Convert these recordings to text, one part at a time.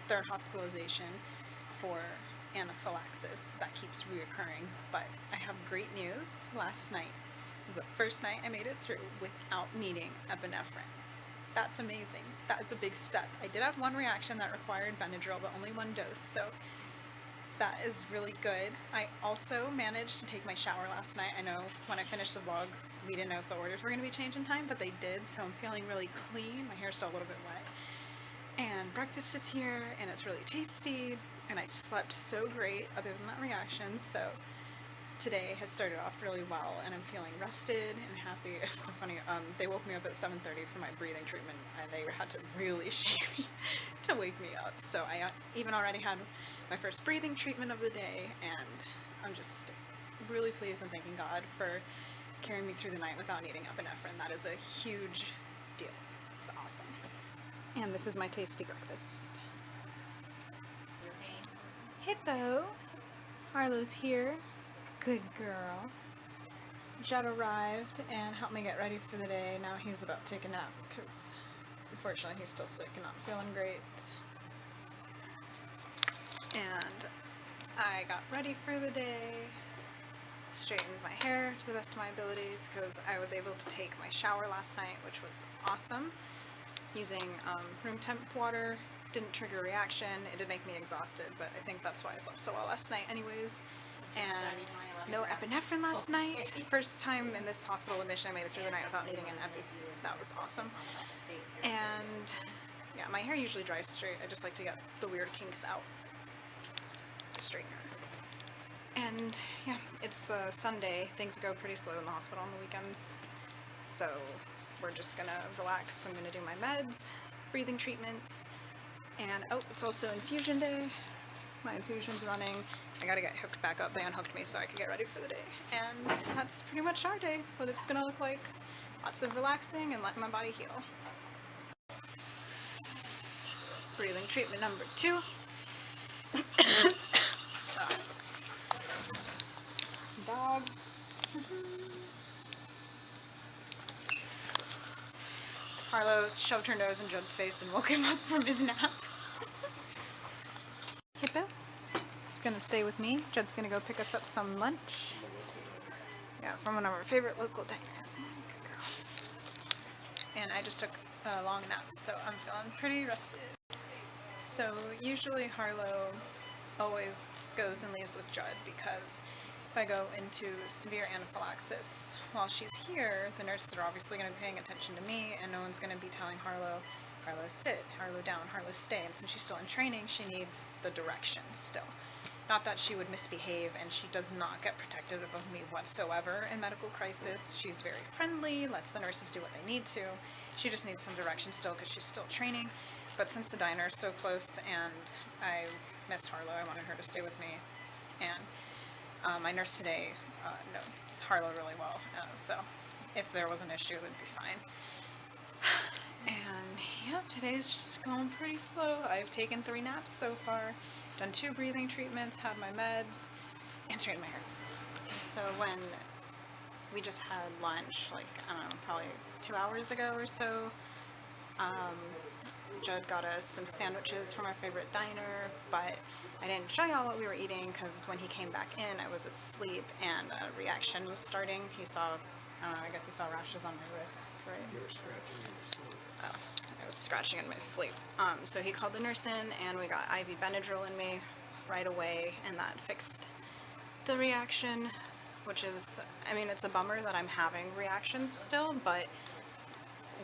third hospitalization for anaphylaxis that keeps reoccurring. But I have great news. Last night was the first night I made it through without needing epinephrine. That's amazing. That is a big step. I did have one reaction that required Benadryl, but only one dose, so that is really good. I also managed to take my shower last night. I know when I finished the vlog, we didn't know if the orders were going to be changed in time, but they did, so I'm feeling really clean. My hair's still a little bit wet. And breakfast is here, and it's really tasty, and I slept so great other than that reaction, so today has started off really well, and I'm feeling rested and happy. It was so funny. They woke me up at 7:30 for my breathing treatment, and they had to really shake me to wake me up. So I even already had my first breathing treatment of the day, and I'm just really pleased and thanking God for carrying me through the night without needing epinephrine. That is a huge deal. It's awesome. And this is my tasty breakfast. Hippo. Harlow's here. Good girl. Judd arrived and helped me get ready for the day. Now he's about to take a nap because unfortunately he's still sick and not feeling great. And I got ready for the day, straightened my hair to the best of my abilities because I was able to take my shower last night, which was awesome. Using room temp water didn't trigger a reaction. It did make me exhausted, but I think that's why I slept so well last night anyways. And no epinephrine last night. First time in this hospital admission I made it through the night without needing an epi. That was awesome. And yeah, my hair usually dries straight. I just like to get the weird kinks out. The straightener. And yeah, it's Sunday. Things go pretty slow in the hospital on the weekends. So we're just gonna relax. I'm gonna do my meds, breathing treatments, and oh, it's also infusion day. My infusion's running. I gotta get hooked back up. They unhooked me so I could get ready for the day. And that's pretty much our day. What it's gonna look like. Lots of relaxing and letting my body heal. Breathing treatment number 2. Dog. Harlow shoved her nose in Judd's face and woke him up from his nap. Hippo is gonna stay with me. Judd's gonna go pick us up some lunch. Yeah, from one of our favorite local diners. Good girl. And I just took a long nap, so I'm feeling pretty rested. So usually Harlow always goes and leaves with Judd because if I go into severe anaphylaxis while she's here, the nurses are obviously going to be paying attention to me, and no one's going to be telling Harlow, Harlow sit, Harlow down, Harlow stay. And since she's still in training, she needs the directions still. Not that she would misbehave, and she does not get protective of me whatsoever in medical crisis. She's very friendly, lets the nurses do what they need to. She just needs some direction still because she's still training. But since the diner is so close and I missed Harlow, I wanted her to stay with me. And my nurse today knows Harlow really well, so if there was an issue, it would be fine. And yeah, today's just going pretty slow. I've taken 3 naps so far, done 2 breathing treatments, had my meds, and straightened my hair. So when we just had lunch, like, I don't know, probably 2 hours ago or so, Judd got us some sandwiches from our favorite diner, but I didn't show y'all what we were eating because when he came back in, I was asleep and a reaction was starting. He saw, I guess he saw rashes on my wrist, right? You were scratching in your sleep. Oh, I was scratching in my sleep. So he called the nurse in and we got IV Benadryl in me right away, and that fixed the reaction, which is, I mean, it's a bummer that I'm having reactions still, but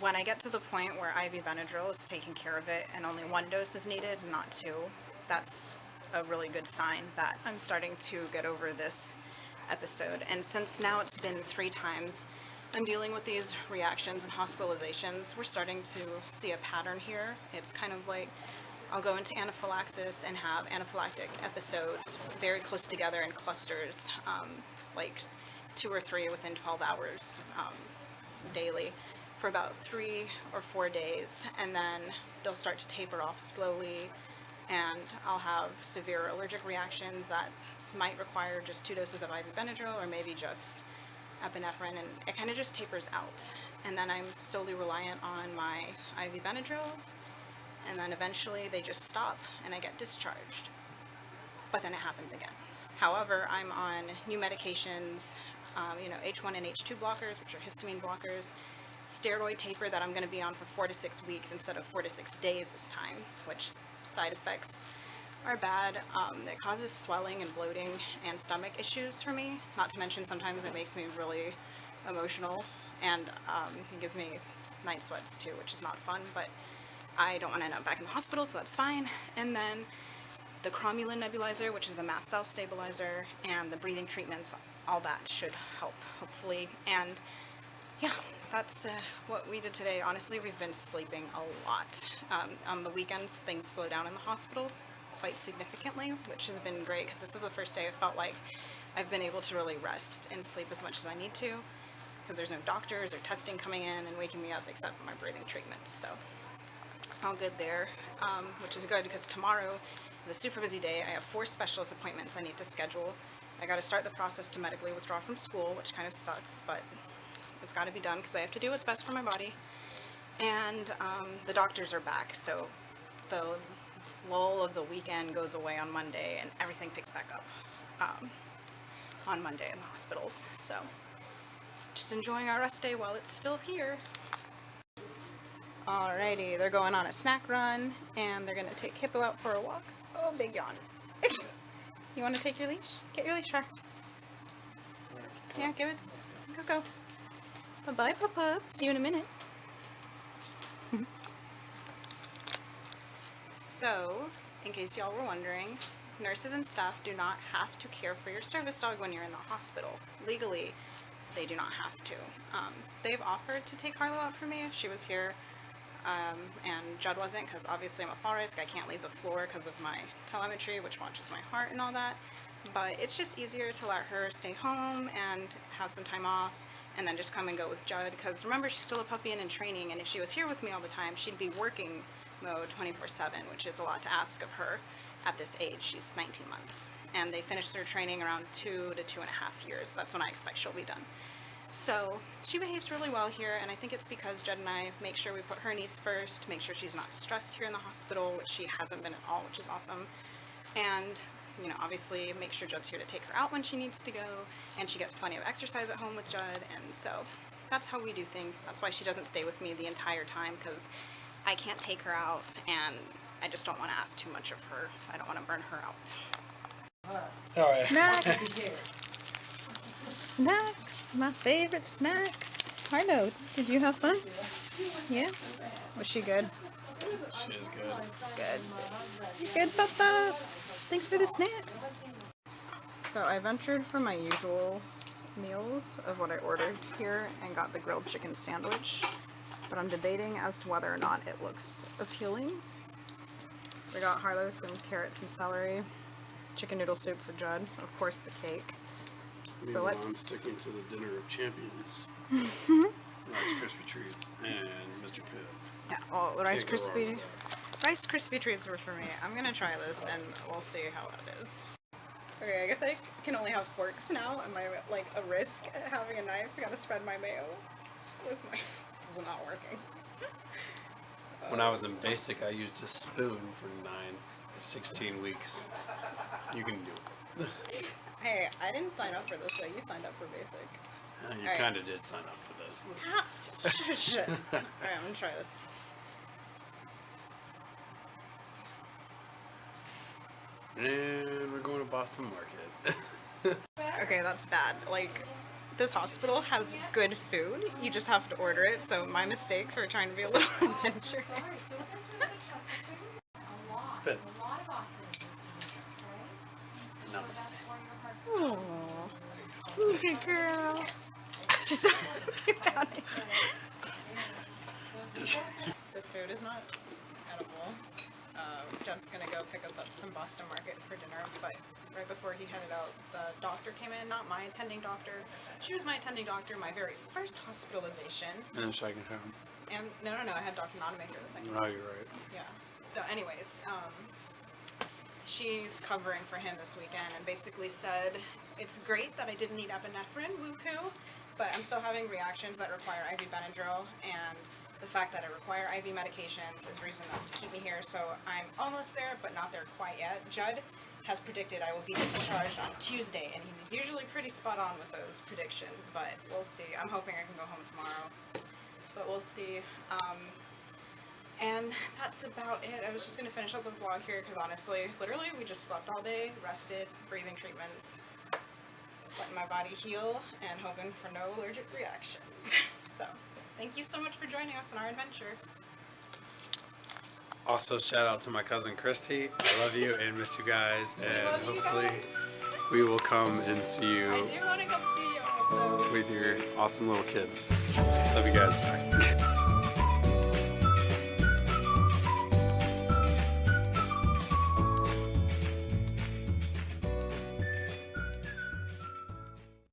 when I get to the point where IV Benadryl is taking care of it and only 1 dose is needed, not 2, that's a really good sign that I'm starting to get over this episode. And since now it's been 3 times I'm dealing with these reactions and hospitalizations, we're starting to see a pattern here. It's kind of like I'll go into anaphylaxis and have anaphylactic episodes very close together in clusters, like 2 or 3 within 12 hours daily, for about 3 or 4 days, and then they'll start to taper off slowly, and I'll have severe allergic reactions that might require just 2 doses of IV Benadryl or maybe just epinephrine, and it kind of just tapers out. And then I'm solely reliant on my IV Benadryl and then eventually they just stop and I get discharged. But then it happens again. However, I'm on new medications, H1 and H2 blockers, which are histamine blockers, steroid taper that I'm going to be on for 4 to 6 weeks instead of 4 to 6 days this time, which side effects are bad. It causes swelling and bloating and stomach issues for me. Not to mention sometimes it makes me really emotional, and it gives me night sweats too, which is not fun, but I don't want to end up back in the hospital, so that's fine. And then the cromulin nebulizer, which is a mast cell stabilizer, and the breathing treatments, all that should help, hopefully. And yeah, that's what we did today. Honestly, we've been sleeping a lot. On the weekends, things slow down in the hospital quite significantly, which has been great because this is the first day I felt like I've been able to really rest and sleep as much as I need to, because there's no doctors or testing coming in and waking me up except for my breathing treatments. So all good there, which is good because tomorrow is a super busy day. I have 4 specialist appointments I need to schedule. I got to start the process to medically withdraw from school, which kind of sucks, but it's got to be done because I have to do what's best for my body. And the doctors are back, so the lull of the weekend goes away on Monday and everything picks back up on Monday in the hospitals. So just enjoying our rest day while it's still here. Alrighty, they're going on a snack run and they're going to take Hippo out for a walk. Oh, big yawn. You want to take your leash? Get your leash for her. Yeah, give it. Go. Bye-bye, Pup. See you in a minute. So, in case y'all were wondering, nurses and staff do not have to care for your service dog when you're in the hospital. Legally, they do not have to. They've offered to take Harlow out for me if she was here, and Judd wasn't, because obviously I'm a fall risk. I can't leave the floor because of my telemetry, which watches my heart and all that. But it's just easier to let her stay home and have some time off, and then just come and go with Judd, because remember, she's still a puppy and in training, and if she was here with me all the time, she'd be working mode 24/7, which is a lot to ask of her at this age. She's 19 months, and they finish their training around 2 to 2.5 years. That's when I expect she'll be done. So she behaves really well here, and I think it's because Judd and I make sure we put her needs first, make sure she's not stressed here in the hospital, which she hasn't been at all, which is awesome. And obviously make sure Judd's here to take her out when she needs to go, and she gets plenty of exercise at home with Judd, and so that's how we do things. That's why she doesn't stay with me the entire time, because I can't take her out, and I just don't want to ask too much of her. I don't want to burn her out. Alright. Snacks! Snacks! My favorite snacks! Harlow, did you have fun? Yeah? Was she good? She is good. Good. Good, Papa! Thanks for the snacks! So I ventured for my usual meals of what I ordered here and got the grilled chicken sandwich, but I'm debating as to whether or not it looks appealing. We got Harlow some carrots and celery, chicken noodle soup for Judd, of course the cake. So I'm sticking to the dinner of champions. Rice Krispie Treats and Mr. Pibb. Yeah, well, the Rice Can't go wrong Rice Krispie Treats were for me. I'm gonna try this and we'll see how it is. Okay, I guess I can only have forks now. Am I like a risk at having a knife? I gotta spread my mayo with my... This is not working. When I was in basic, I used a spoon for 9 or 16 weeks. You can do it. Hey, I didn't sign up for this, so you signed up for basic. You Alright. kind of did sign up for this. Shit. Alright, I'm gonna try this. And we're going to Boston Market. Okay, that's bad. Like, this hospital has good food. You just have to order it, so my mistake for trying to be a little adventurous. Spit. Namaste. Aww. Good girl. She's so happy about it. This food is not edible. Judd's gonna go pick us up some Boston Market for dinner, but right before he headed out, the doctor came in, not my attending doctor. She was my attending doctor my very first hospitalization. And the second time. And no, I had Dr. Nonamaker the second Oh, time. you're right. Yeah. So anyways, she's covering for him this weekend and basically said, it's great that I didn't need epinephrine, woo-hoo, but I'm still having reactions that require IV Benadryl, and the fact that I require IV medications is reason enough to keep me here. So I'm almost there, but not there quite yet. Judd has predicted I will be discharged on Tuesday, and he's usually pretty spot on with those predictions, but we'll see. I'm hoping I can go home tomorrow, but we'll see. And that's about it. I was just going to finish up the vlog here because honestly, literally, we just slept all day, rested, breathing treatments, letting my body heal, and hoping for no allergic reactions. So, thank you so much for joining us on our adventure. Also, shout out to my cousin Christy. I love you and miss you guys, and love you hopefully guys. we will come and see I you do want to come see you also. with your awesome little kids. Love you guys. Bye.